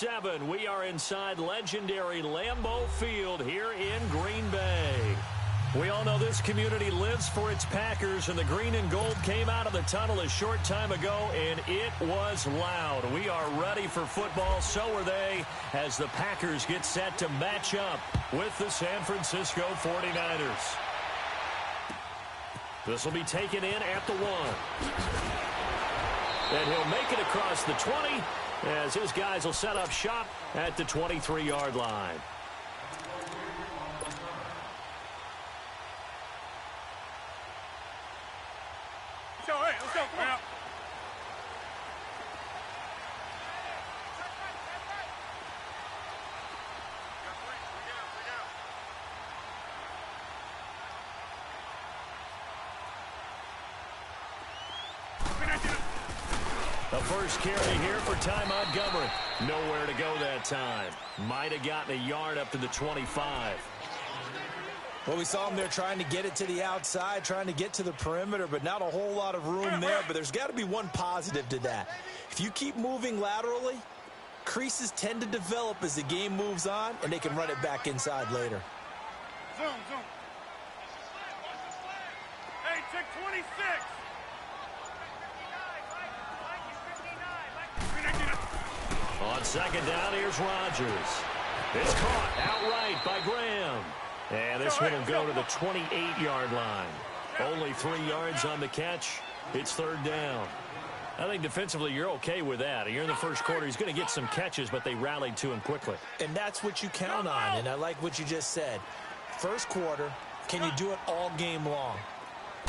7. We are inside legendary Lambeau Field here in Green Bay. We all know this community lives for its Packers, and the green and gold came out of the tunnel a short time ago, and it was loud. We are ready for football, so are they, as the Packers get set to match up with the San Francisco 49ers. This will be taken in at the 1. And he'll make it across the 20 as his guys will set up shop at the 23-yard line. Let's go, come on. The first carry here for Ty Montgomery. Nowhere to go that time. Might have gotten a yard up to the 25. Well, we saw him there trying to get it to the outside, trying to get to the perimeter, but not a whole lot of room there. But there's got to be one positive to that. If you keep moving laterally, creases tend to develop as the game moves on, and they can run it back inside later. Zoom. Hey, check 26. On second down, here's Rodgers. It's caught outright by Graham. And this one will go to the 28-yard line. Only 3 yards on the catch. It's third down. I think defensively you're okay with that. You're in the first quarter. He's going to get some catches, but they rallied to him quickly. And that's what you count on, and I like what you just said. First quarter, can you do it all game long?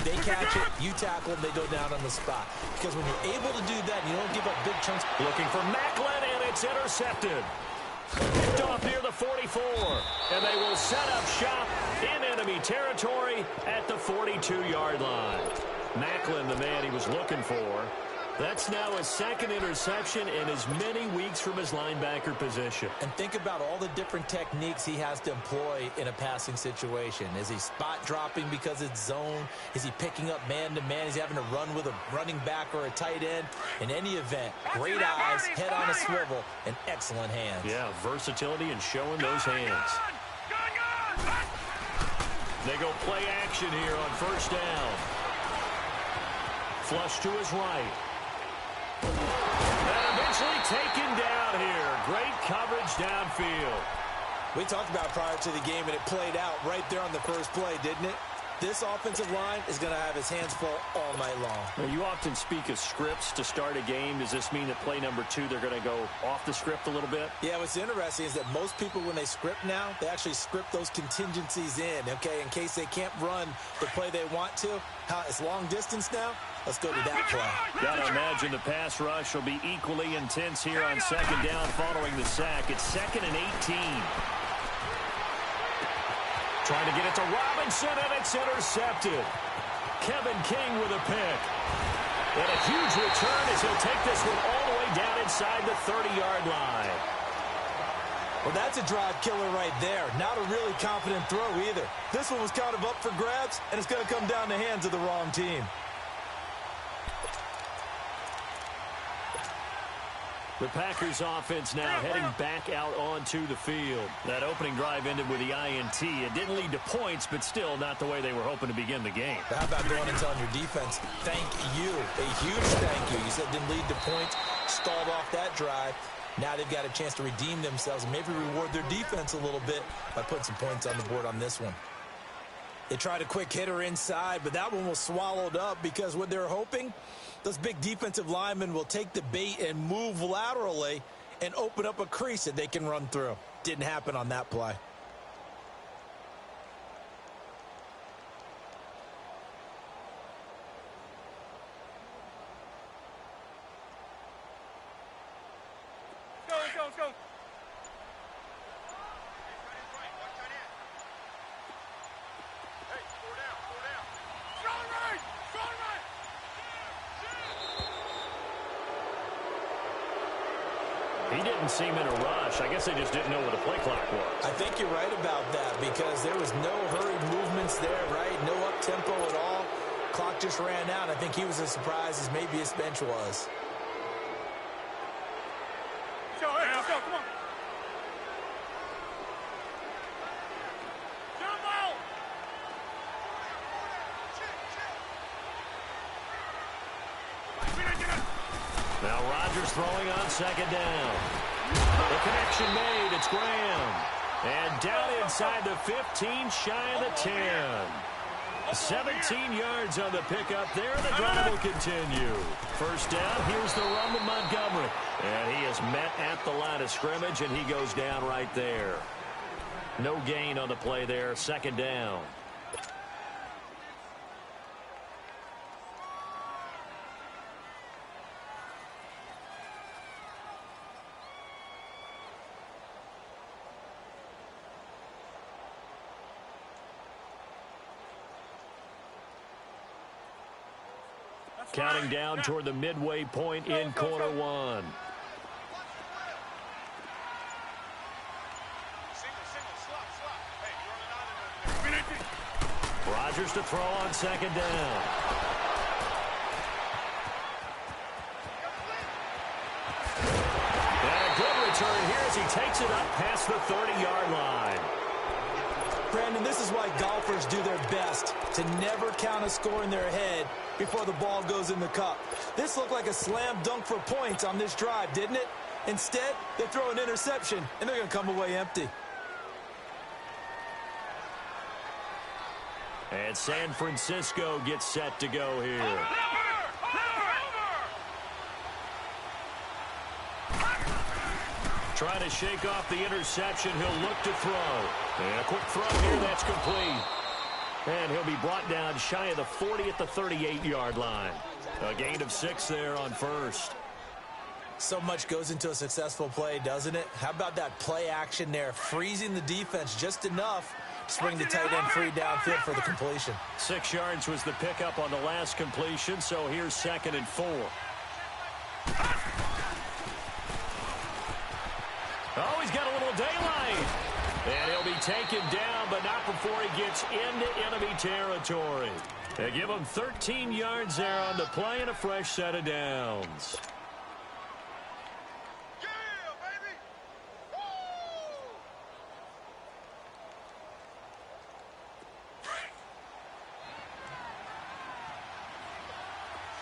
They catch it, you tackle them, they go down on the spot. Because when you're able to do that, you don't give up big chunks. Looking for Macklin, and it's intercepted. Picked off near the 44, and they will set up shop in enemy territory at the 42-yard line. Macklin, the man he was looking for. That's now his second interception in as many weeks from his linebacker position. And think about all the different techniques he has to employ in a passing situation. Is he spot dropping because it's zone? Is he picking up man-to-man? Is he having to run with a running back or a tight end? In any event, great eyes, head on a swivel, and excellent hands. Yeah, versatility and showing those hands. They go play action here on first down. Flush to his right. And eventually taken down here. Great coverage downfield. We talked about prior to the game, and it played out right there on the first play, didn't it? This offensive line is going to have his hands full all night long. Well, you often speak of scripts to start a game. Does this mean that play number 2, they're going to go off the script a little bit? Yeah, what's interesting is that most people, when they script now, they actually script those contingencies in, okay, in case they can't run the play they want to. It's long distance now. Let's go to that play. Got to imagine the pass rush will be equally intense here on second down following the sack. It's 2nd and 18. Trying to get it to Robinson, and it's intercepted. Kevin King with a pick. And a huge return as he'll take this one all the way down inside the 30-yard line. Well, that's a drive killer right there. Not a really confident throw either. This one was kind of up for grabs, and it's going to come down the hands of the wrong team. The Packers offense now heading back out onto the field. That opening drive ended with the INT. It didn't lead to points, but still not the way they were hoping to begin the game. How about going and telling your defense, thank you, a huge thank you. You said it didn't lead to points, stalled off that drive. Now they've got a chance to redeem themselves and maybe reward their defense a little bit by putting some points on the board on this one. They tried a quick hitter inside, but that one was swallowed up because what they're hoping, those big defensive linemen will take the bait and move laterally and open up a crease that they can run through. Didn't happen on that play. Let's go. He didn't seem in a rush. I guess they just didn't know what the play clock was. I think you're right about that because there was no hurried movements there, right? No up-tempo at all. Clock just ran out. I think he was as surprised as maybe his bench was. Let's go, come on. Now Rodgers throwing on second down. The connection made. It's Graham. And down inside the 15, shy of the 10. 17 yards on the pickup there. The drive will continue. First down, here's the run with Montgomery. And he is met at the line of scrimmage, and he goes down right there. No gain on the play there. Second down. Counting down toward the midway point in quarter one. Rodgers to throw on second down. And a good return here as he takes it up past the 30-yard line. Brandon, this is why golfers do their best to never count a score in their head before the ball goes in the cup. This looked like a slam dunk for points on this drive, didn't it? Instead, they throw an interception, and they're going to come away empty. And San Francisco gets set to go here. Trying to shake off the interception. He'll look to throw. And a quick throw here. That's complete. And he'll be brought down shy of the 40 at the 38-yard line. A gain of 6 there on first. So much goes into a successful play, doesn't it? How about that play action there? Freezing the defense just enough to bring the tight end free downfield for the completion. 6 yards was the pickup on the last completion, so here's 2nd and 4. Oh, he's got a little daylight. And he'll be taken down, but not before he gets into enemy territory. They give him 13 yards there on the play and a fresh set of downs.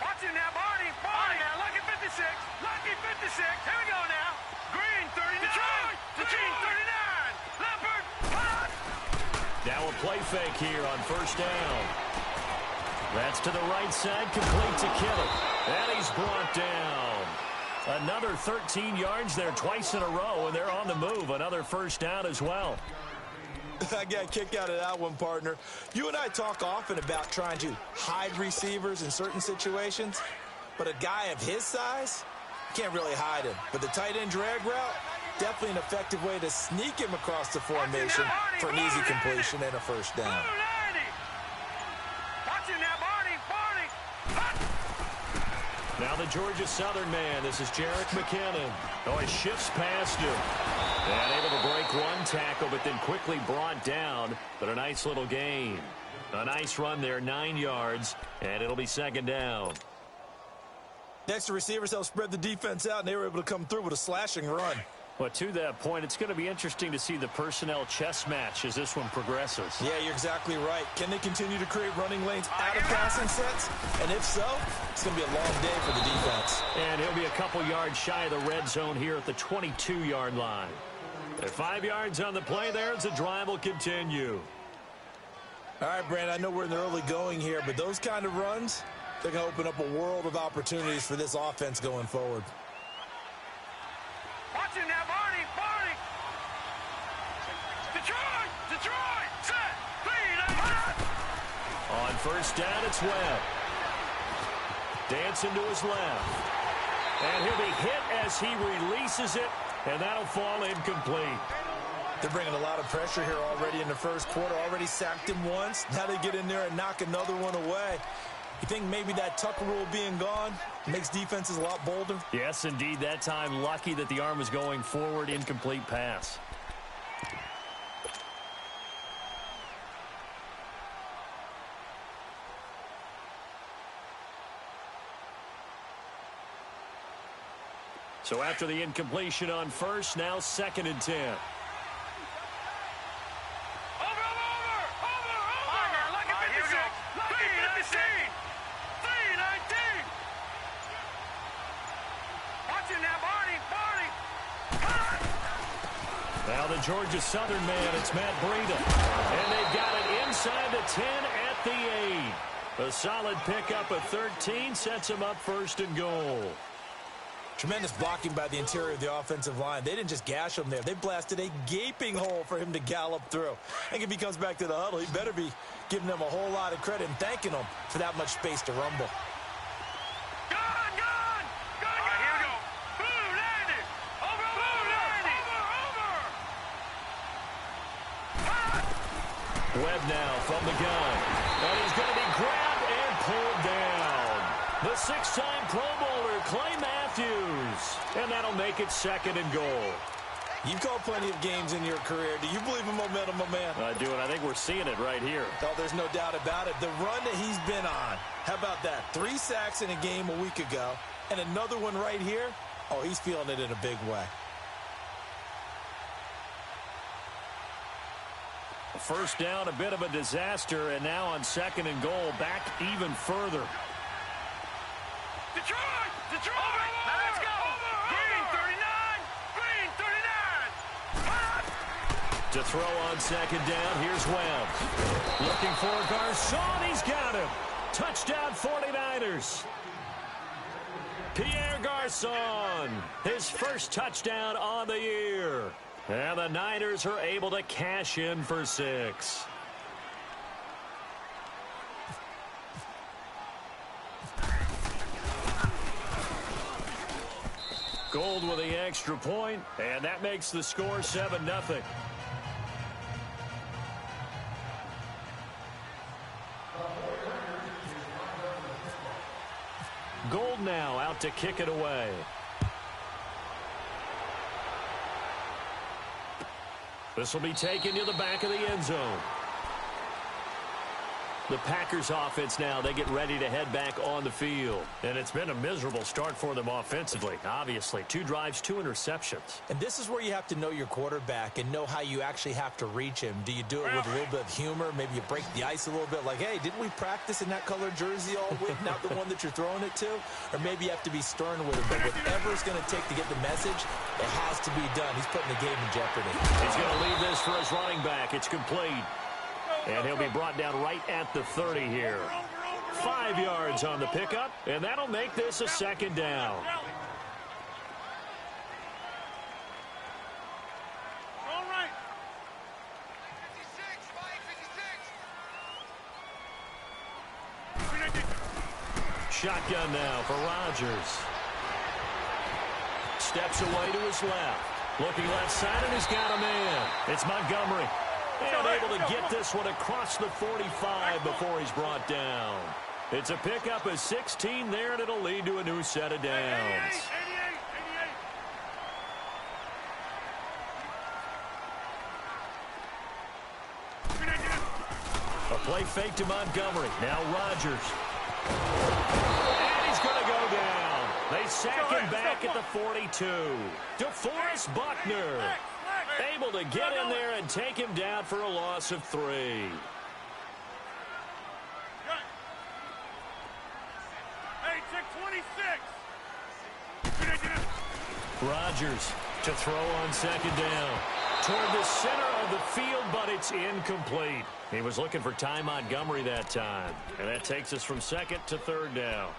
Watching now, Barney now, lucky 56, lucky 56, here we go now. Green 39, Detroit 39, Leopard, hot. Now a play fake here on first down. That's to the right side, complete to Kittle. And he's brought down. Another 13 yards there twice in a row, and they're on the move. Another first down as well. I got a kick out of that one, partner. You and I talk often about trying to hide receivers in certain situations, but a guy of his size, you can't really hide him. But the tight end drag route, definitely an effective way to sneak him across the formation for an easy completion and a first down. Now the Georgia Southern man. This is Jerick McKinnon. Oh, he shifts past him. And able to break one tackle, but then quickly brought down. But a nice little gain. A nice run there, 9 yards, and it'll be second down. Next, the receivers help spread the defense out, and they were able to come through with a slashing run. But to that point, it's going to be interesting to see the personnel chess match as this one progresses. Yeah, you're exactly right. Can they continue to create running lanes out of passing sets? And if so, it's going to be a long day for the defense. And he'll be a couple yards shy of the red zone here at the 22-yard line. At 5 yards on the play there as the drive will continue. All right, Brandon, I know we're in the early going here, but those kind of runs, they're going to open up a world of opportunities for this offense going forward. Watching now, Barney. Detroit, set, clean, On first down, it's Webb. Dancing to his left. And he'll be hit as he releases it, and that'll fall incomplete. They're bringing a lot of pressure here already in the first quarter. Already sacked him once. Now they get in there and knock another one away. You think maybe that Tucker rule being gone makes defenses a lot bolder? Yes, indeed. That time, lucky that the arm was going forward. Incomplete pass. So after the incompletion on first, now 2nd and 10. Over. Lucky 56, lucky 15, 319. Now the Georgia Southern man, it's Matt Breida. And they've got it inside the 10 at the 8. A solid pickup of 13 sets him up first and goal. Tremendous blocking by the interior of the offensive line. They didn't just gash him there. They blasted a gaping hole for him to gallop through. I think if he comes back to the huddle, he better be giving them a whole lot of credit and thanking them for that much space to rumble. Webb now from the gun. And he's going to be grabbed and pulled down. The 6-time Pro Bowler, Clay Matthews. And that'll make it second and goal. You've called plenty of games in your career. Do you believe in momentum, my man? I do, and I think we're seeing it right here. Oh, there's no doubt about it. The run that he's been on. How about that? 3 sacks in a game a week ago. And another one right here. Oh, he's feeling it in a big way. First down, a bit of a disaster, and now on second and goal, back even further. Detroit! Detroit! Now let's go! Green 39! Green 39! To throw on second down, here's Webb. Looking for Garcon, he's got him. Touchdown 49ers. Pierre Garcon, his first touchdown on the year. And the Niners are able to cash in for 6. Gold with the extra point, and that makes the score 7-0. Gold now out to kick it away. This will be taken to the back of the end zone. The Packers offense now, they get ready to head back on the field. And it's been a miserable start for them offensively, obviously. 2 drives, 2 interceptions. And this is where you have to know your quarterback and know how you actually have to reach him. Do you do it with a little bit of humor? Maybe you break the ice a little bit like, hey, didn't we practice in that colored jersey all week, not the one that you're throwing it to? Or maybe you have to be stern with him. But whatever it's going to take to get the message, it has to be done. He's putting the game in jeopardy. He's going to leave this for his running back. It's complete. And he'll be brought down right at the 30 here. 5 yards on the pickup, and that'll make this a second down. All right. Shotgun now for Rodgers. Steps away to his left. Looking left side, and he's got a man. It's Montgomery. And able to get this one across the 45 before he's brought down. It's a pickup of 16 there, and it'll lead to a new set of downs. 88. A play fake to Montgomery. Now Rodgers. And he's going to go down. They sack him back at the 42. DeForest Buckner. Able to get in there and take him down for a loss of 3. Hey, check 26. Rodgers to throw on second down. Toward the center of the field, but it's incomplete. He was looking for Ty Montgomery that time. And that takes us from second to third down.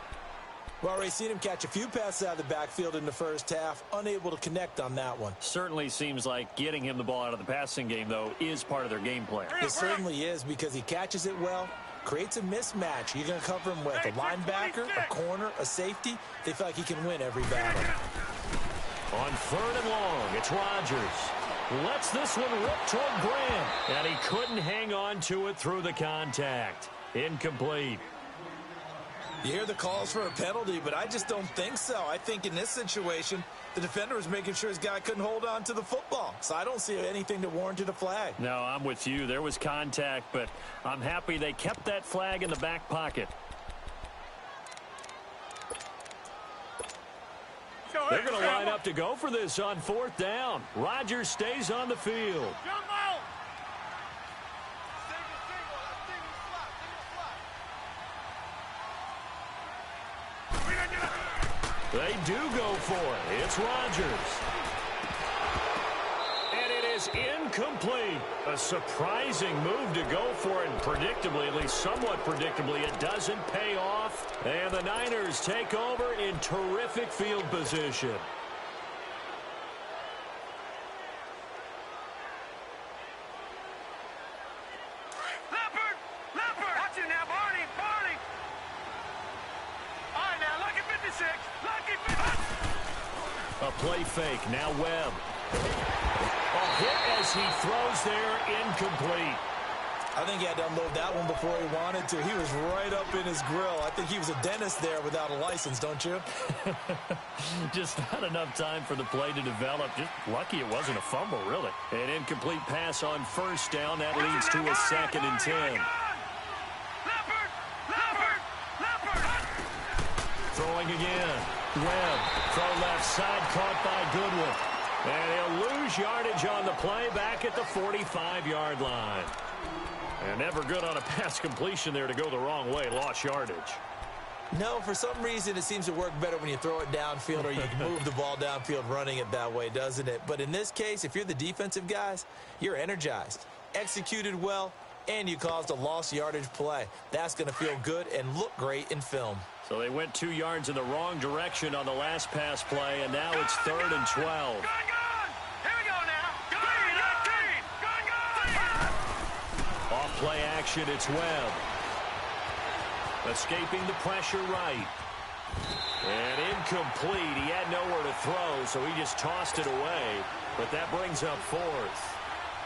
Well, already seen him catch a few passes out of the backfield in the first half. Unable to connect on that one. Certainly seems like getting him the ball out of the passing game, though, is part of their game plan. It certainly is because he catches it well, creates a mismatch. You're going to cover him with a linebacker, a corner, a safety. They feel like he can win every battle. On third and long, it's Rodgers. Lets this one rip toward Graham. And he couldn't hang on to it through the contact. Incomplete. You hear the calls for a penalty, but I just don't think so. I think in this situation, the defender was making sure his guy couldn't hold on to the football. So I don't see anything that warranted a flag. No, I'm with you. There was contact, but I'm happy they kept that flag in the back pocket. They're going to line up to go for this on fourth down. Rodgers stays on the field. They do go for it. It's Rodgers. And it is incomplete. A surprising move to go for it. Predictably, at least somewhat predictably, it doesn't pay off. And the Niners take over in terrific field position. A play fake. Now Webb. A hit as he throws there. Incomplete. I think he had to unload that one before he wanted to. He was right up in his grill. I think he was a dentist there without a license, don't you? Just not enough time for the play to develop. Just lucky it wasn't a fumble, really. An incomplete pass on first down. That leads to a 2nd and 10. Throwing again. Webb, throw left side, caught by Goodwin. And he'll lose yardage on the play back at the 45-yard line. And never good on a pass completion there to go the wrong way. Lost yardage. No, for some reason it seems to work better when you throw it downfield or you move the ball downfield running it that way, doesn't it? But in this case, if you're the defensive guys, you're energized, executed well, and you caused a lost yardage play. That's going to feel good and look great in film. So they went 2 yards in the wrong direction on the last pass play, and now it's 3rd and 12. Here we go now. Off play action, it's Webb. Escaping the pressure right. And incomplete. He had nowhere to throw, so he just tossed it away. But that brings up 4th.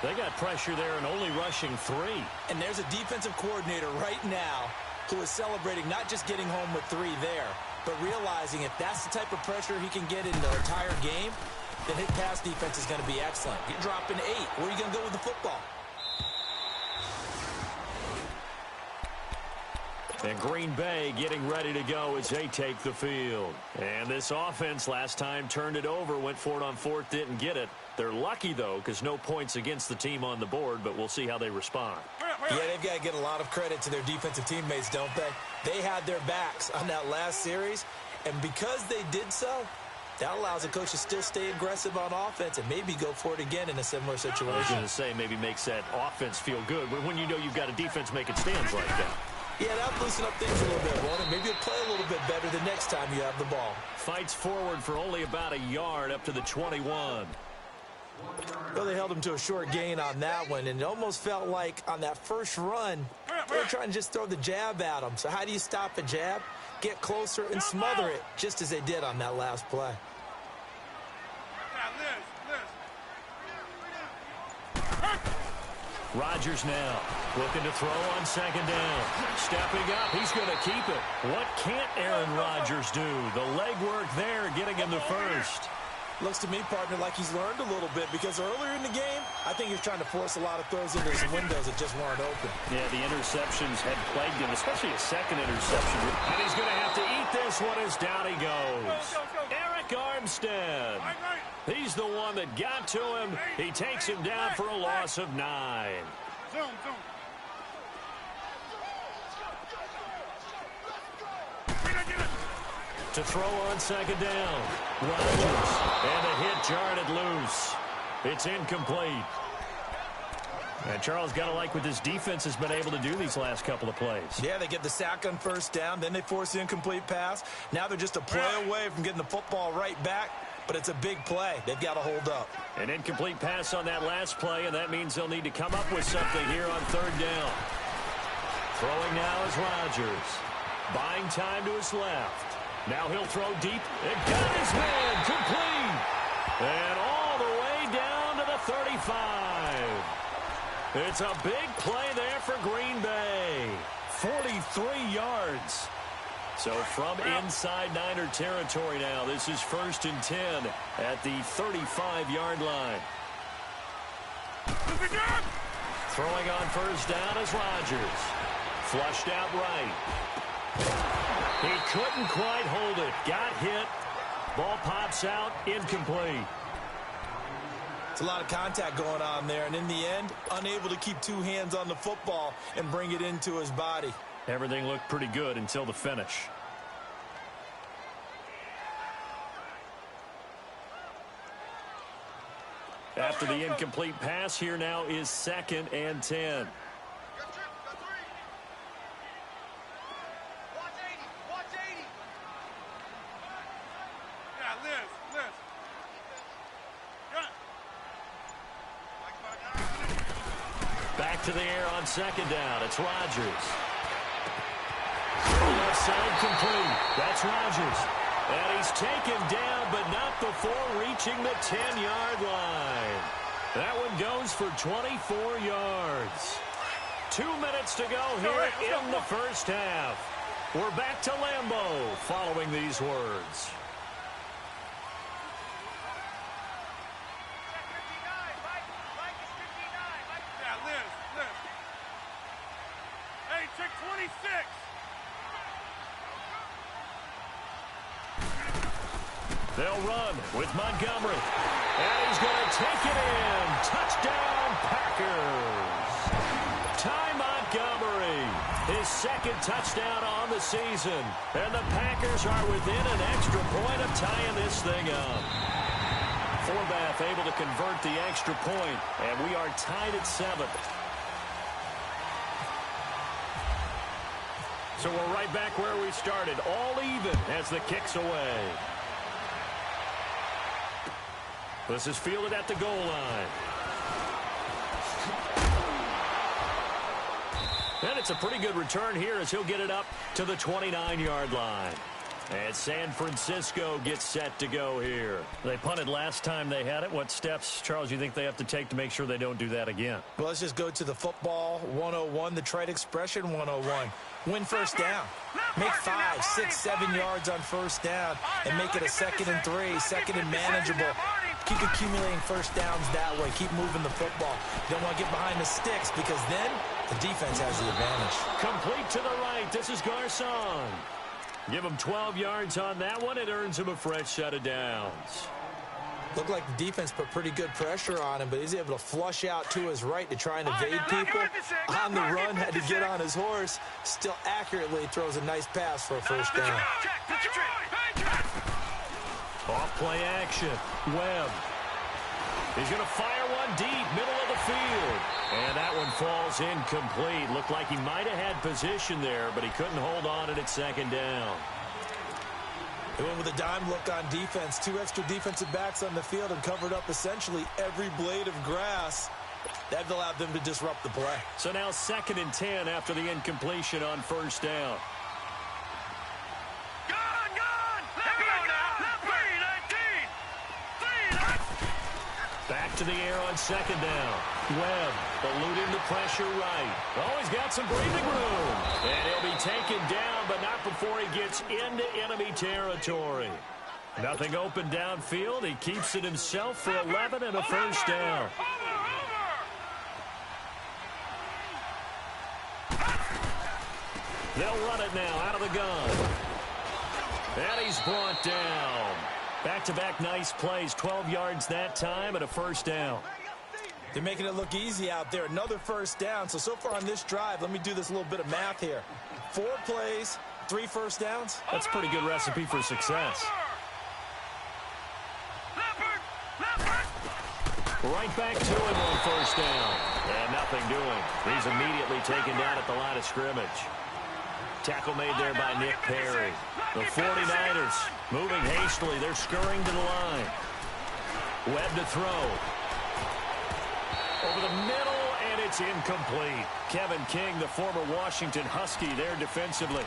They got pressure there and only rushing 3. And there's a defensive coordinator right now who is celebrating not just getting home with 3 there, but realizing if that's the type of pressure he can get in the entire game, then his pass defense is going to be excellent. You're dropping 8. Where are you going to go with the football? And Green Bay getting ready to go as they take the field. And this offense last time turned it over, went for it on 4th, didn't get it. They're lucky, though, because no points against the team on the board, but we'll see how they respond. Yeah, they've got to get a lot of credit to their defensive teammates, don't they? They had their backs on that last series, and because they did so, that allows the coach to still stay aggressive on offense and maybe go for it again in a similar situation. I was going to say maybe makes that offense feel good, but when you know you've got a defense making stands like that. Yeah, that'll loosen up things a little bit, won't it? Maybe you'll play a little bit better the next time you have the ball. Fights forward for only about a yard up to the 21. Well, they held him to a short gain on that one, and it almost felt like on that first run, they were trying to just throw the jab at him. So how do you stop a jab? Get closer and smother it, just as they did on that last play. Rodgers now looking to throw on 2nd down. Stepping up, he's going to keep it. What can't Aaron Rodgers do? The legwork there getting him the first. Looks to me, partner, like he's learned a little bit because earlier in the game, I think he was trying to force a lot of throws into some windows that just weren't open. Yeah, the interceptions had plagued him, especially a second interception. And he's going to have to eat this one as down he goes. Eric Armstead. He's the one that got to him. He takes him down for a loss of 9. Zoom. To throw on 2nd down. Rodgers. And a hit jarred it loose. It's incomplete. And Charles, got to like what this defense has been able to do these last couple of plays. Yeah, they get the sack on 1st down, then they force the incomplete pass. Now they're just a play away from getting the football right back, but it's a big play. They've got to hold up. An incomplete pass on that last play, and that means they'll need to come up with something here on 3rd down. Throwing now is Rodgers. Buying time to his left. Now he'll throw deep. It got his man complete. And all the way down to the 35. It's a big play there for Green Bay. 43 yards. So from inside Niner territory now, this is 1st and 10 at the 35-yard line. Throwing on 1st down is Rodgers. Flushed out right. He couldn't quite hold it. Got hit. Ball pops out. Incomplete. It's a lot of contact going on there, and in the end, unable to keep 2 hands on the football and bring it into his body. Everything looked pretty good until the finish. After the incomplete pass, here now is 2nd and 10. Back to the air on 2nd down. It's Rodgers. Left side complete. That's Rodgers. And he's taken down, but not before reaching the 10-yard line. That one goes for 24 yards. 2 minutes to go here in the first half. We're back to Lambeau following these words. Check 26. They'll run with Montgomery. And he's going to take it in. Touchdown, Packers. Ty Montgomery, his 2nd touchdown on the season. And the Packers are within an extra point of tying this thing up. Forbath able to convert the extra point, and we are tied at 7. So we're right back where we started, all even as the kick's away. This is fielded at the goal line. And it's a pretty good return here as he'll get it up to the 29-yard line. And San Francisco gets set to go here. They punted last time they had it. What steps, Charles, you think they have to take to make sure they don't do that again? Well, let's just go to the football 101, the trade expression 101. Win first down. Make 5, 6, 7 yards on first down and make it a 2nd and 3, 2nd and manageable. Keep accumulating first downs that way. Keep moving the football. You don't want to get behind the sticks because then the defense has the advantage. Complete to the right. This is Garcon. Give him 12 yards on that one. It earns him a fresh set of downs. Looked like the defense put pretty good pressure on him, but he's able to flush out to his right to try and evade people. On the run, had to get on his horse. Still accurately throws a nice pass for a first down. Off play action. Webb. He's going to fire one deep, middle of the field. And that one falls incomplete. Looked like he might have had position there, but he couldn't hold on it at 2nd down. They went with a dime look on defense. 2 extra defensive backs on the field and covered up essentially every blade of grass. That allowed them to disrupt the play. So now 2nd and 10 after the incompletion on first down. Back to the air on 2nd down. Webb eluding the pressure right. Oh, he's got some breathing room. And he'll be taken down, but not before he gets into enemy territory. Nothing open downfield. He keeps it himself for 11 and a first down. They'll run it now out of the gun. And he's brought down. Back-to-back nice plays, 12 yards that time and a first down. They're making it look easy out there. Another first down. So far on this drive, let me do this little bit of math here. 4 plays, 3 first downs. That's a pretty good recipe for success. Right back to him on first down. And nothing doing. He's immediately taken down at the line of scrimmage. Tackle made there by Nick Perry. The 49ers moving hastily. They're scurrying to the line. Webb to throw. Over the middle, and it's incomplete. Kevin King, the former Washington Husky, there defensively.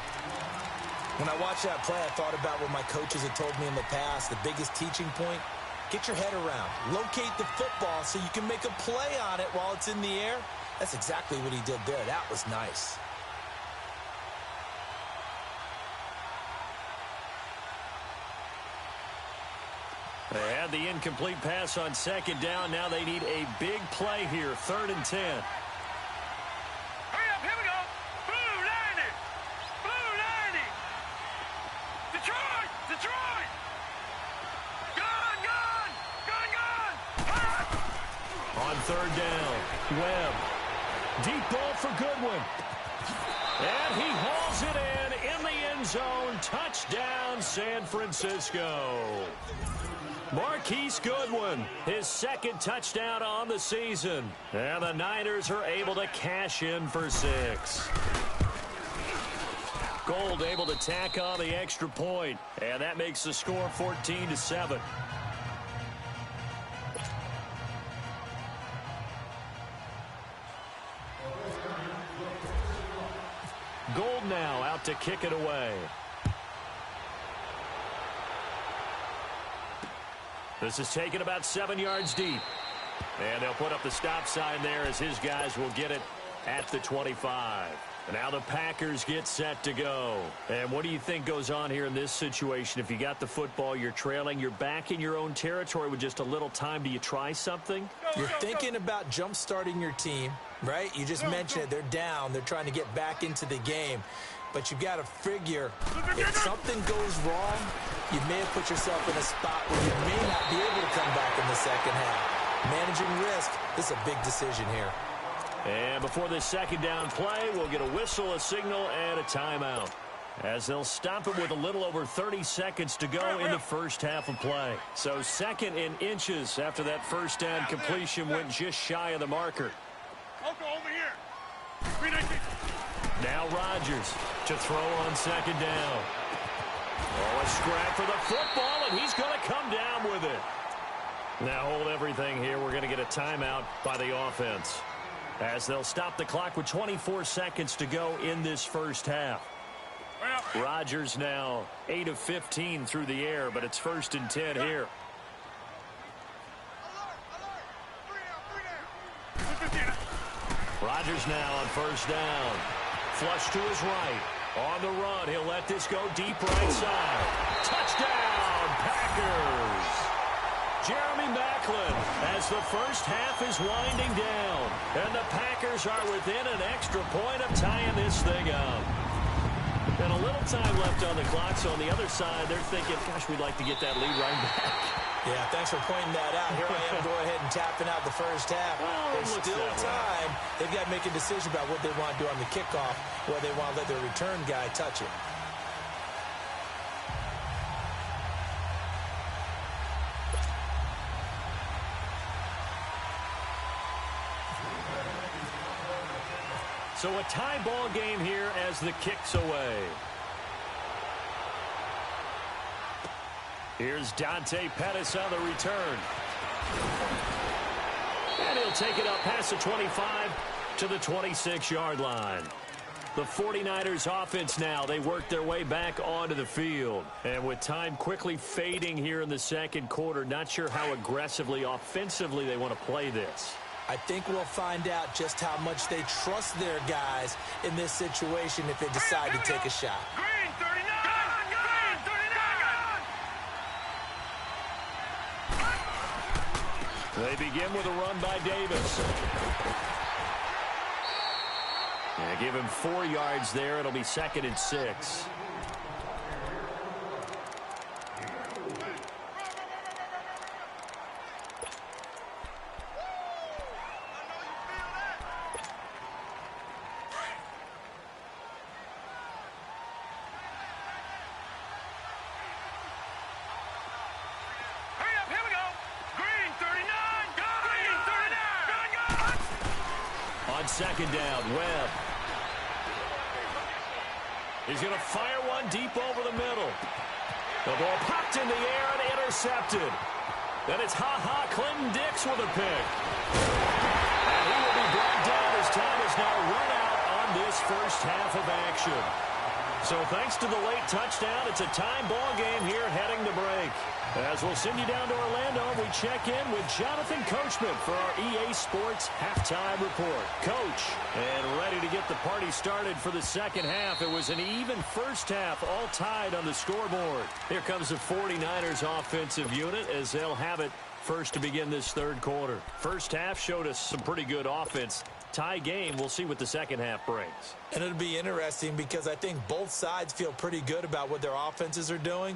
When I watched that play, I thought about what my coaches had told me in the past. The biggest teaching point, get your head around. Locate the football so you can make a play on it while it's in the air. That's exactly what he did there. That was nice. They had the incomplete pass on 2nd down. Now they need a big play here, 3rd and 10. Hurry up, here we go. Blue 90. Blue 90. Detroit. Detroit. Gun, gun. Gun, gun. On 3rd down, Webb. Deep ball for Goodwin. And he hauls it in the end end zone. Touchdown, San Francisco. Marquise Goodwin, his second touchdown on the season. And the Niners are able to cash in for 6. Gold able to tack on the extra point, and that makes the score 14-7. Gold now out to kick it away. This is taken about 7 yards deep. And they'll put up the stop sign there as his guys will get it at the 25. And now the Packers get set to go. And what do you think goes on here in this situation? If you got the football, you're trailing, you're back in your own territory with just a little time. Do you try something? You're thinking about jump-starting your team, right? You just mentioned it. They're down. They're trying to get back into the game. But you've got to figure if something goes wrong, you may have put yourself in a spot where you may not be able to come back in the second half. Managing risk, this is a big decision here. And before this second down play, we'll get a whistle, a signal, and a timeout, as they'll stop it with a little over 30 seconds to go in the first half of play. So second in inches after that first down completion went just shy of the marker. Over here. Now Rodgers to throw on second down. Oh, a scrap for the football, and he's going to come down with it. Now hold everything here. We're going to get a timeout by the offense, as they'll stop the clock with 24 seconds to go in this first half. Rodgers now 8 of 15 through the air, but it's 1st and 10 here. Rodgers now on first down. Flush to his right. On the run, he'll let this go deep right side. Touchdown, Packers! Jeremy Maclin as the first half is winding down. And the Packers are within an extra point of tying this thing up. And a little time left on the clock, so on the other side, they're thinking, gosh, we'd like to get that lead right back. Yeah, thanks for pointing that out. Here I am, go ahead and tapping out the first half. There's still time. They've got to make a decision about what they want to do on the kickoff, whether they want to let their return guy touch it. So a tie ball game here as the kick's away. Here's Dante Pettis on the return. And he'll take it up past the 25 to the 26-yard line. The 49ers offense now, they work their way back onto the field. And with time quickly fading here in the second quarter, not sure how aggressively, offensively they want to play this. I think we'll find out just how much they trust their guys in this situation if they decide to take a shot. Green 39! Green 39! They begin with a run by Davis. And give him 4 yards there. It'll be 2nd and 6. Second down, Webb. He's going to fire one deep over the middle. The ball popped in the air and intercepted. Then it's Clinton Dix with a pick. And he will be brought down as time is now run out on this first half of action. So thanks to the late touchdown, it's a time ball game here heading to break. As we'll send you down to Orlando, we check in with Jonathan Coachman for our EA Sports Halftime Report. Coach, and ready to get the party started for the second half. It was an even first half, all tied on the scoreboard. Here comes the 49ers offensive unit as they'll have it first to begin this third quarter. First half showed us some pretty good offense. Tie game, we'll see what the second half brings. And it'll be interesting because I think both sides feel pretty good about what their offenses are doing.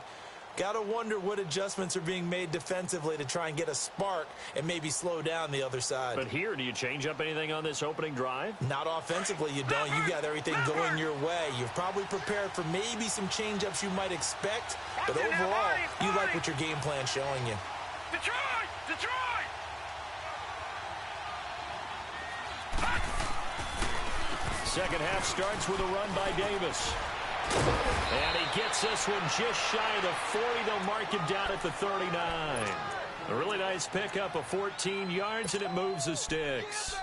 Got to wonder what adjustments are being made defensively to try and get a spark and maybe slow down the other side. But here, do you change up anything on this opening drive? Not offensively, you don't. You got everything going your way. You've probably prepared for maybe some change-ups you might expect, but overall, you like what your game plan's showing you. Detroit! Detroit! Second half starts with a run by Davis. And he gets this one just shy of the 40. They'll mark him down at the 39. A really nice pickup of 14 yards, and it moves the sticks.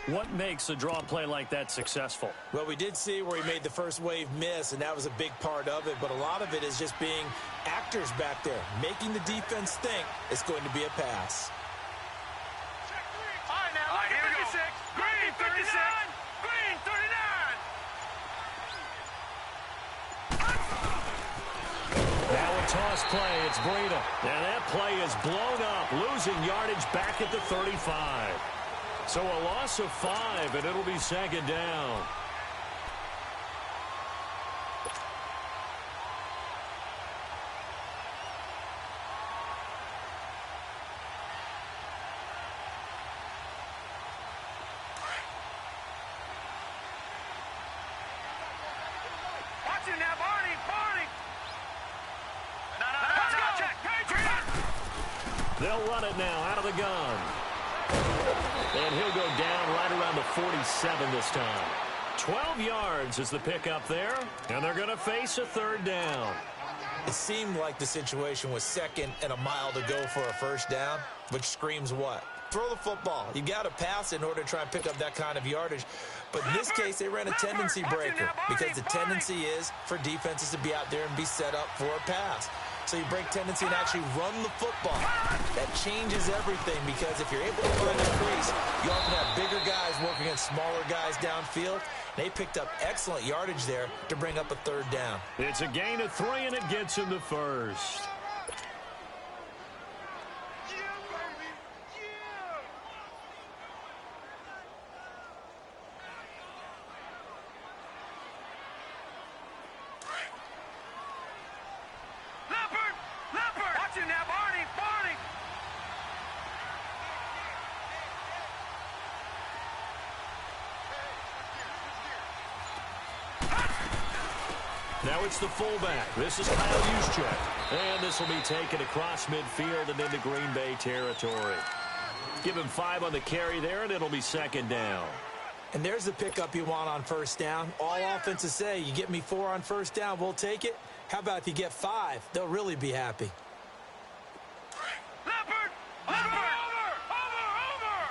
What makes a draw play like that successful? Well, we did see where he made the first wave miss, and that was a big part of it. But a lot of it is just being actors back there, making the defense think it's going to be a pass. All right, now, look at 56. Green, 39. Green, 39. Now a toss play. It's Breida. And that play is blown up, losing yardage back at the 35. So a loss of 5, and it'll be second down. Watch it now, Barney. Barney. No. Let's go. Check. Patriot. They'll run it now out of the gun. And he'll go down right around the 47 this time. 12 yards is the pickup there, and they're going to face a third down. It seemed like the situation was second and a mile to go for a first down, which screams what? Throw the football. You got to pass in order to try and pick up that kind of yardage. But in this case, they ran a tendency breaker because the tendency is for defenses to be out there and be set up for a pass. So you break tendency and actually run the football. That changes everything because if you're able to find a crease, you often have bigger guys working against smaller guys downfield. They picked up excellent yardage there to bring up a third down. It's a gain of 3, and it gets him to first. Leopard! Watch it now, Barney! Barney! Now it's the fullback. This is Kyle Juszczyk. And this will be taken across midfield and into Green Bay territory. Give him 5 on the carry there, and it'll be second down. And there's the pickup you want on first down. All offenses say, you get me 4 on first down, we'll take it. How about if you get 5? They'll really be happy. Leopard! Leopard! Over!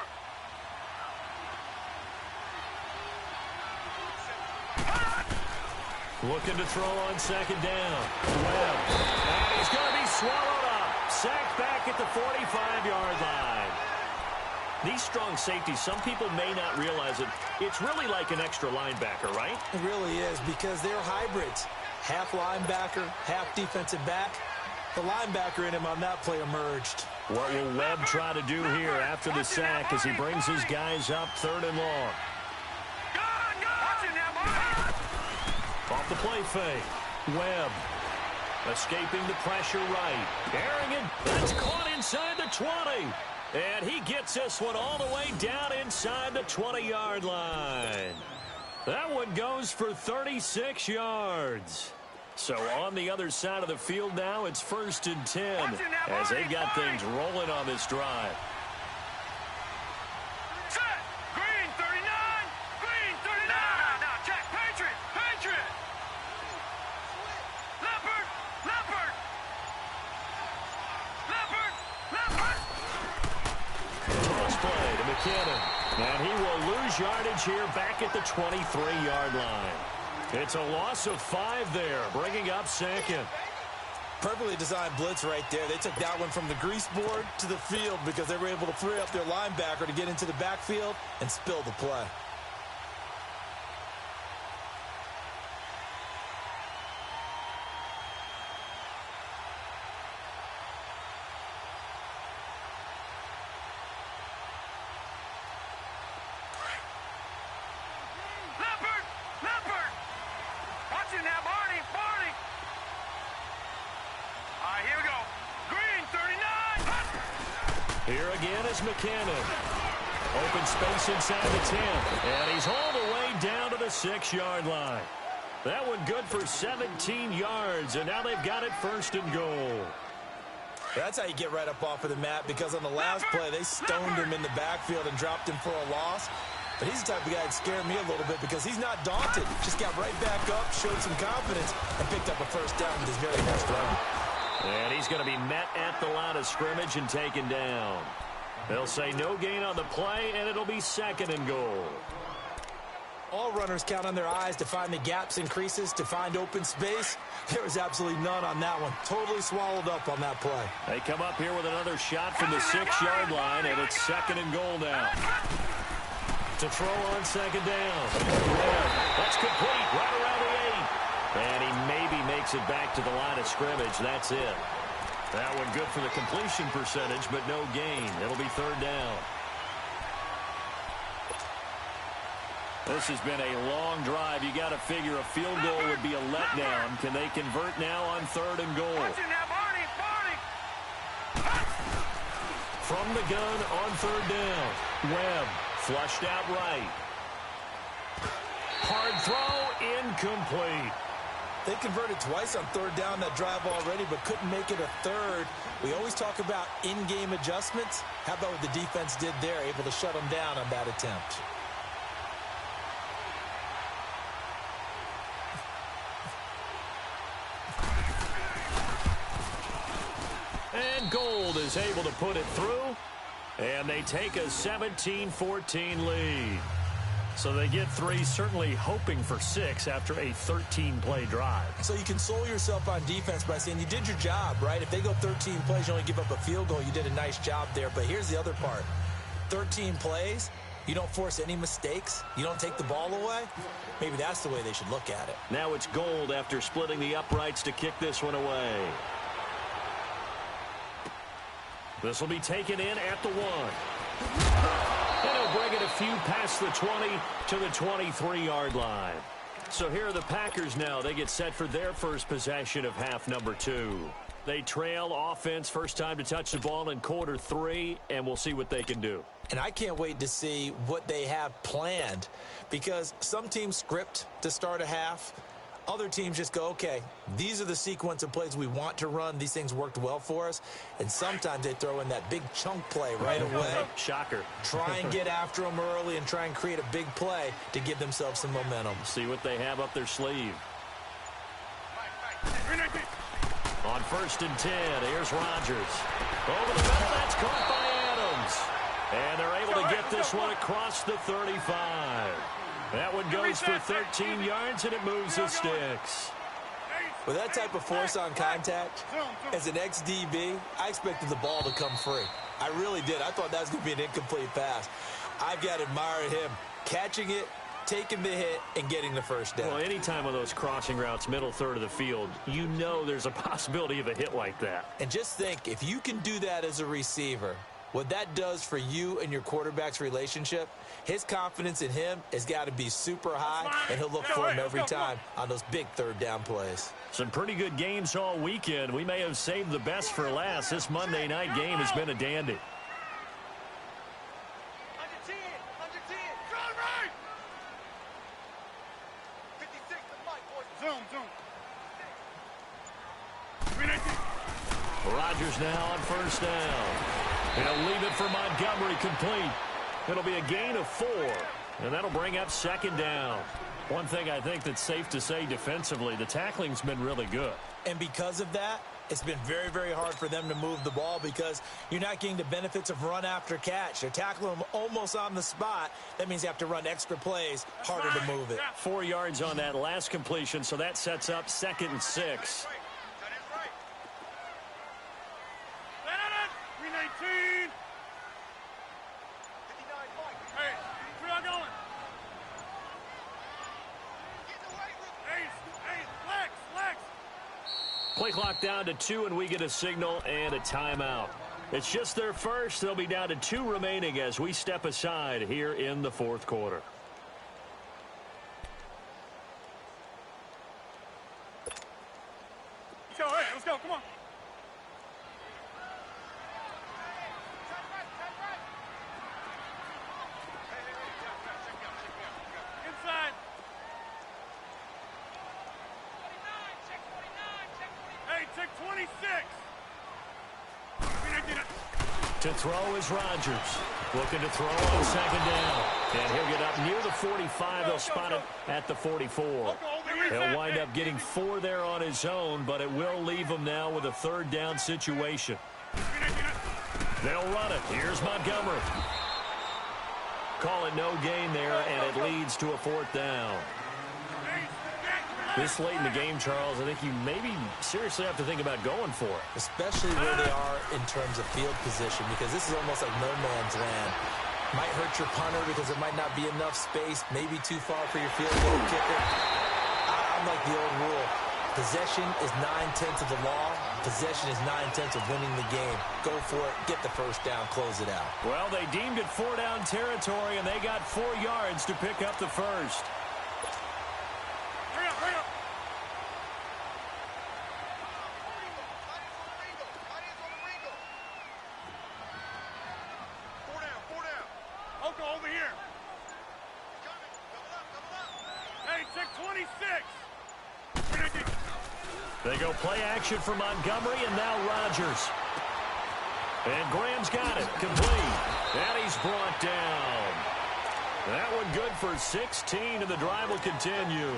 Looking to throw on second down. Webb. And he's going to be swallowed up. Sacked back at the 45-yard line. These strong safeties, some people may not realize it. It's really like an extra linebacker, right? It really is because they're hybrids. Half linebacker, half defensive back. The linebacker in him on that play emerged. What will Webb try to do here after the sack as he brings his guys up 3rd and long? Watch it now, Barney! Off the play fake. Webb escaping the pressure right. Airing it. That's caught inside the 20. And he gets this one all the way down inside the 20-yard line. That one goes for 36 yards. So on the other side of the field now, it's 1st and 10 as they've got things rolling on this drive. Set! Green, 39! Green, 39! Now, check! Patriot! Patriot! Leopard! Leopard! Leopard! Leopard! Toss play to McKinnon. And he will lose yardage here back at the 23-yard line. It's a loss of 5 there, bringing up second. Perfectly designed blitz right there. They took that one from the grease board to the field because they were able to free up their linebacker to get into the backfield and spill the play. Leopard! Leopard! Watch it now, Barney! Barney! Here again is McKinnon. Open space inside the 10. And he's hauled away down to the 6-yard line. That one good for 17 yards, and now they've got it first and goal. That's how you get right up off of the mat, because on the last play, they stoned him in the backfield and dropped him for a loss. But he's the type of guy that scared me a little bit because he's not daunted. Just got right back up, showed some confidence, and picked up a first down with his very next run. And he's going to be met at the line of scrimmage and taken down. They'll say no gain on the play, and it'll be second and goal. All runners count on their eyes to find the gaps and creases, to find open space. There was absolutely none on that one. Totally swallowed up on that play. They come up here with another shot from the 6-yard line, and it's second and goal now. To throw on second down. That's complete right around the 8. And he maybe makes it back to the line of scrimmage. That's it. That one good for the completion percentage, but no gain. It'll be third down. This has been a long drive. You got to figure a field goal would be a letdown. Can they convert now on third and goal? From the gun on third down. Webb flushed out right. Hard throw, incomplete. They converted twice on third down that drive already, but couldn't make it a third. We always talk about in-game adjustments. How about what the defense did there, able to shut them down on that attempt? And Gold is able to put it through, and they take a 17-14 lead. So they get 3, certainly hoping for 6 after a 13-play drive. So you console yourself on defense by saying you did your job, right? If they go 13 plays, you only give up a field goal, you did a nice job there. But here's the other part. 13 plays, you don't force any mistakes, you don't take the ball away. Maybe that's the way they should look at it. Now it's Gold after splitting the uprights to kick this one away. This will be taken in at the 1. And he'll bring it a few past the 20 to the 23-yard line. So here are the Packers now. They get set for their first possession of half number 2. They trail offense first time to touch the ball in quarter 3, and we'll see what they can do. And I can't wait to see what they have planned, because some teams script to start a half. Other teams just go, okay, these are the sequence of plays we want to run. These things worked well for us. And sometimes they throw in that big chunk play right away. Shocker. Try and get after them early and try and create a big play to give themselves some momentum. See what they have up their sleeve. On first and 10, here's Rodgers. Over the middle, that's caught by Adams. And they're able to get this one across the 35. That one goes for 13 yards, and it moves the sticks. With that type of force on contact, as an ex-DB, I expected the ball to come free. I really did. I thought that was going to be an incomplete pass. I've got to admire him catching it, taking the hit, and getting the first down. Well, anytime on those crossing routes, middle third of the field, you know there's a possibility of a hit like that. And just think, if you can do that as a receiver, what that does for you and your quarterback's relationship, his confidence in him has got to be super high, and he'll look for him every time on those big third down plays. Some pretty good games all weekend. We may have saved the best for last. This Monday night game has been a dandy. Rodgers now on first down. He'll leave it for Montgomery complete. It'll be a gain of 4, and that'll bring up second down. One thing I think that's safe to say defensively, the tackling's been really good. And because of that, it's been very, very hard for them to move the ball because you're not getting the benefits of run after catch. They're tackling them almost on the spot. That means you have to run extra plays, harder to move it. 4 yards on that last completion, so that sets up 2nd and 6. Play clock down to 2, and we get a signal and a timeout. It's just their first. They'll be down to 2 remaining as we step aside here in the 4th quarter. Let's go, come on. To throw is Rodgers. Looking to throw on second down. And he'll get up near the 45. They'll spot it at the 44. He'll wind up getting 4 there on his own, but it will leave him now with a third down situation. They'll run it. Here's Montgomery. Call it no gain there, and it leads to a 4th down. This late in the game, Charles, I think you maybe seriously have to think about going for it. Especially where they are in terms of field position, because this is almost like no man's land. Might hurt your punter because it might not be enough space, maybe too far for your field goal kicker. I'm like the old rule. Possession is 9/10 of the law. Possession is 9/10 of winning the game. Go for it, get the first down, close it out. Well, they deemed it 4-down territory, and they got 4 yards to pick up the first. Hurry up. Four down. Oko, over here. Hey, check 26. They go play action for Montgomery, and now Rodgers. And Graham's got it. Complete. And he's brought down. That one good for 16, and the drive will continue.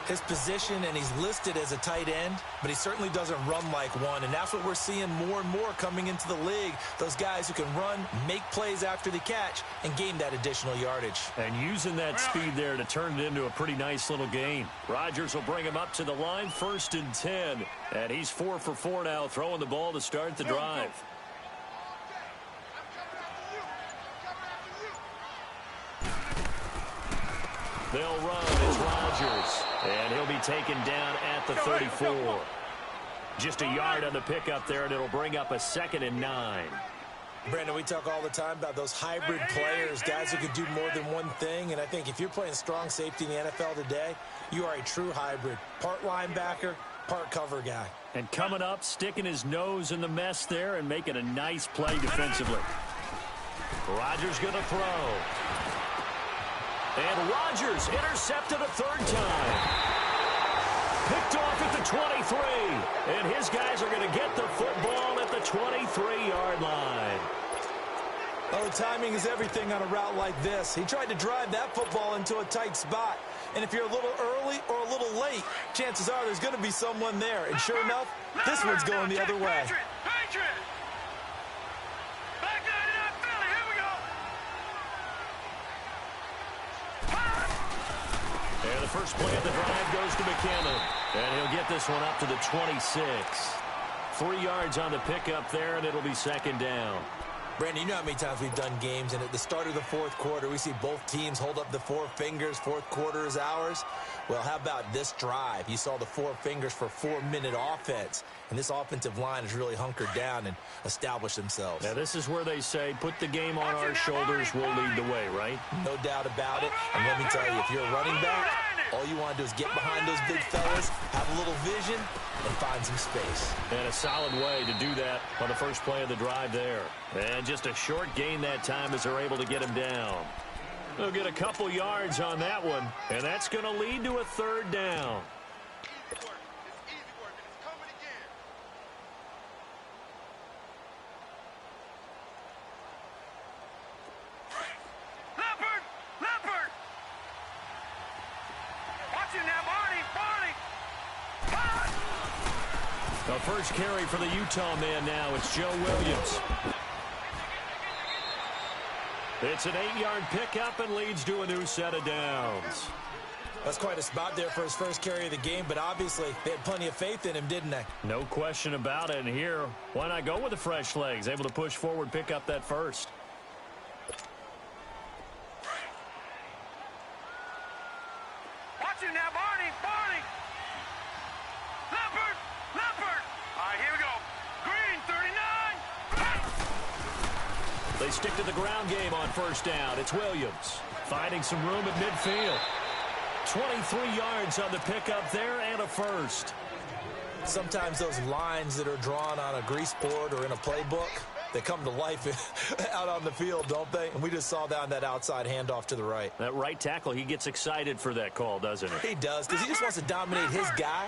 His position, and he's listed as a tight end, but he certainly doesn't run like one, and that's what we're seeing more and more coming into the league. Those guys who can run, make plays after the catch, and gain that additional yardage. And using that speed there to turn it into a pretty nice little gain. Rodgers will bring him up to the line, 1st and 10. And he's 4 for 4 now, throwing the ball to start the drive. They'll run. It's Rodgers. And he'll be taken down at the 34. Just a yard on the pickup there, and it'll bring up a 2nd and 9. Brandon, we talk all the time about those hybrid players, guys who can do more than one thing. And I think if you're playing strong safety in the NFL today, you are a true hybrid. Part linebacker, part cover guy. And coming up, sticking his nose in the mess there and making a nice play defensively. Rodgers going to throw. And Rodgers intercepted a 3rd time. Picked off at the 23. And his guys are going to get the football at the 23-yard line. Well, the timing is everything on a route like this. He tried to drive that football into a tight spot. And if you're a little early or a little late, chances are there's going to be someone there. And sure enough, this one's going the other way. Patriot! Back 99 Philly, here we go! And the first play of the drive goes to McKinnon. And he'll get this one up to the 26. 3 yards on the pickup there, and it'll be 2nd down. Brandon, you know how many times we've done games, and at the start of the 4th quarter, we see both teams hold up the 4 fingers, 4th quarter is ours. Well, how about this drive? You saw the 4 fingers for 4-minute offense, and this offensive line has really hunkered down and established themselves. Now, this is where they say, put the game on our shoulders, we'll lead the way, right? No doubt about it. And let me tell you, if you're a running back, all you want to do is get behind those big fellas, have a little vision, and find some space. And a solid way to do that on the first play of the drive there. And just a short gain that time as they're able to get him down. They'll get a couple yards on that one, and that's going to lead to a 3rd down. Leopard! Watch it now, Barney! The first carry for the Utah man now. It's Joe Williams. It's an 8-yard pickup and leads to a new set of downs. That's quite a spot there for his first carry of the game, but obviously they had plenty of faith in him, didn't they? No question about it. And here, why not go with the fresh legs? Able to push forward, pick up that first. Watch it now, Barney! Leopard! All right, here we go. Green, 39! They stick to the ground game on first down. It's Williams finding some room at midfield. 23 yards on the pickup there and a first. Sometimes those lines that are drawn on a grease board or in a playbook, they come to life out on the field, don't they? And we just saw down that outside handoff to the right. That right tackle, he gets excited for that call, doesn't he? He does, because he just wants to dominate his guy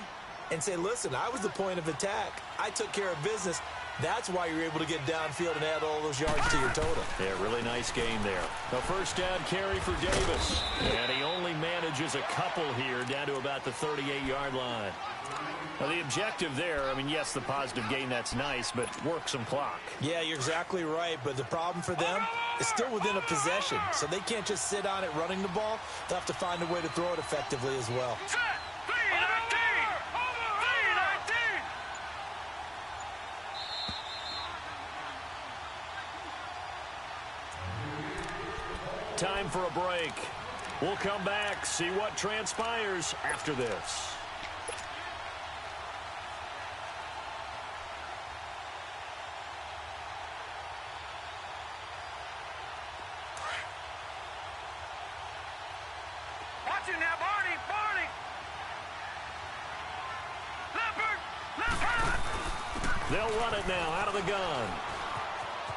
and say, listen, I was the point of attack. I took care of business. That's why you're able to get downfield and add all those yards to your total. Yeah, really nice game there. A first down carry for Davis. And he only manages a couple here down to about the 38-yard line. Now, the objective there, I mean, yes, the positive gain, that's nice, but work some clock. Yeah, you're exactly right, but the problem for them is still within a possession, so they can't just sit on it running the ball. They'll have to find a way to throw it effectively as well. Set. 319. 319. Time for a break. We'll come back, see what transpires after this. Watch it now, Barney. Barney. Leopard. They'll run it now out of the gun.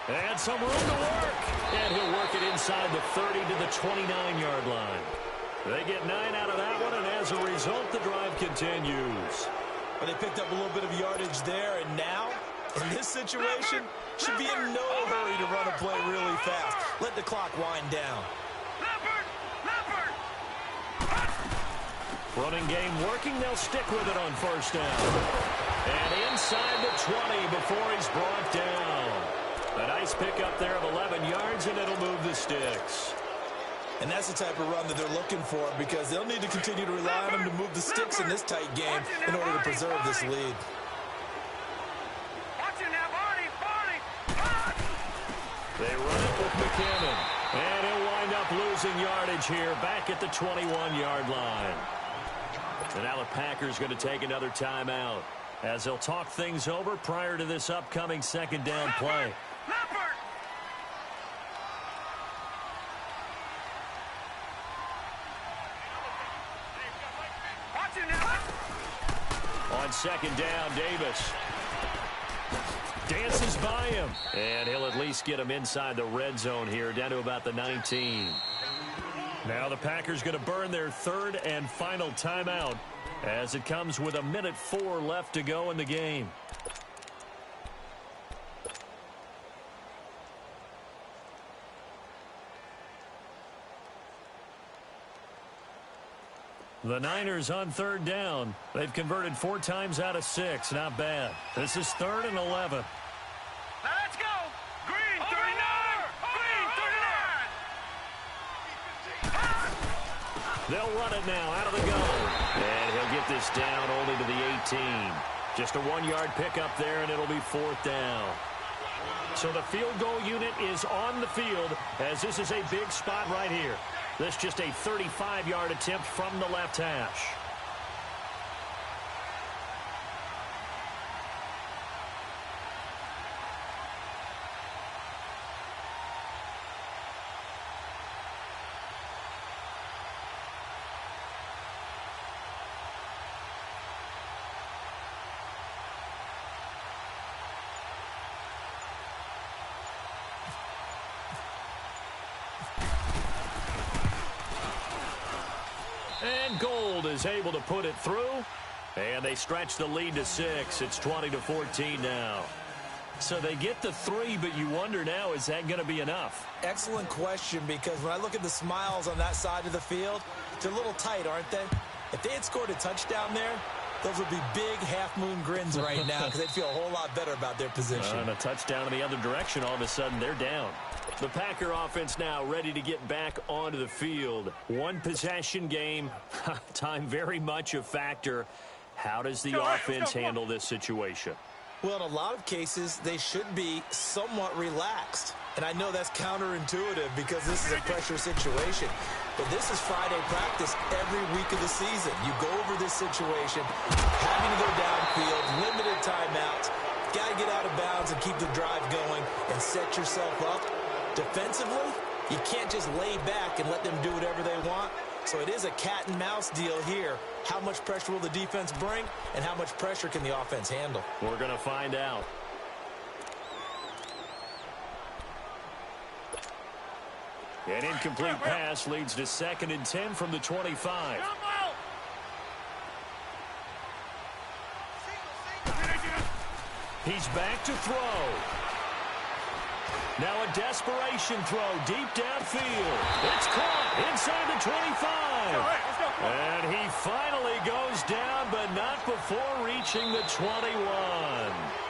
And some room to work. And he'll work it inside the 30 to the 29-yard line. They get 9 out of that one, and as a result, the drive continues. But they picked up a little bit of yardage there, and now, in this situation, should be in no hurry to run a play really fast. Let the clock wind down. Leopard. Running game working. They'll stick with it on first down. And inside the 20 before he's brought down. A nice pickup there of 11 yards, and it'll move the sticks. And that's the type of run that they're looking for, because they'll need to continue to rely on him to move the sticks in this tight game in order to preserve this lead. Watch it now, Barney. They run it with McKinnon. And he'll wind up losing yardage here back at the 21-yard line. And now the Packers going to take another timeout as they'll talk things over prior to this upcoming second down play. Leopard. Watch it now. On second down, Davis dances by him. And he'll at least get him inside the red zone here, down to about the 19. Now the Packers going to burn their third and final timeout as it comes with 1:04 left to go in the game. The Niners on third down. They've converted 4 times out of 6. Not bad. This is 3rd and 11. Now let's go. Green 39. Green 39. They'll run it now out of the gun. And he'll get this down only to the 18. Just a 1-yard pickup there, and it'll be 4th down. So the field goal unit is on the field, as this is a big spot right here. This just a 35-yard attempt from the left hash. And Gold is able to put it through. And they stretch the lead to 6. It's 20-14 now. So they get the 3, but you wonder now, is that going to be enough? Excellent question, because when I look at the smiles on that side of the field, they're a little tight, aren't they? If they had scored a touchdown there, those would be big half-moon grins right now, because they'd feel a whole lot better about their position. And a touchdown in the other direction, all of a sudden they're down. The Packer offense now ready to get back onto the field. One possession game. Time very much a factor. How does the offense handle this situation? Well, in a lot of cases, they should be somewhat relaxed. And I know that's counterintuitive because this is a pressure situation. But this is Friday practice every week of the season. You go over this situation, having to go downfield, limited timeouts, got to get out of bounds and keep the drive going and set yourself up. Defensively, you can't just lay back and let them do whatever they want. So it is a cat and mouse deal here. How much pressure will the defense bring, and how much pressure can the offense handle? We're going to find out. An incomplete pass leads to 2nd and 10 from the 25. He's back to throw. Now a desperation throw deep downfield. It's caught inside the 25. And he finally goes down, but not before reaching the 21.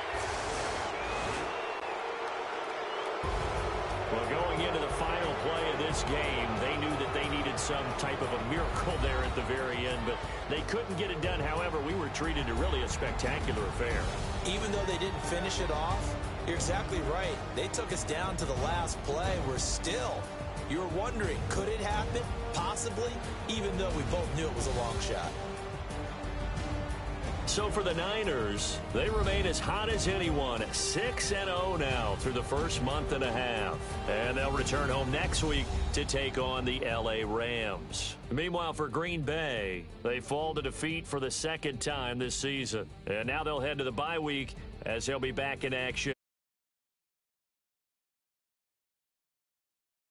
Well, going into the final play of this game, they knew that they needed some type of a miracle there at the very end, but they couldn't get it done. However, we were treated to really a spectacular affair. Even though they didn't finish it off, you're exactly right. They took us down to the last play. We're still, you were wondering, could it happen? Possibly, even though we both knew it was a long shot. So for the Niners, they remain as hot as anyone, 6-0 now through the first month and a half. And they'll return home next week to take on the LA Rams. Meanwhile, for Green Bay, they fall to defeat for the second time this season. And now they'll head to the bye week as they'll be back in action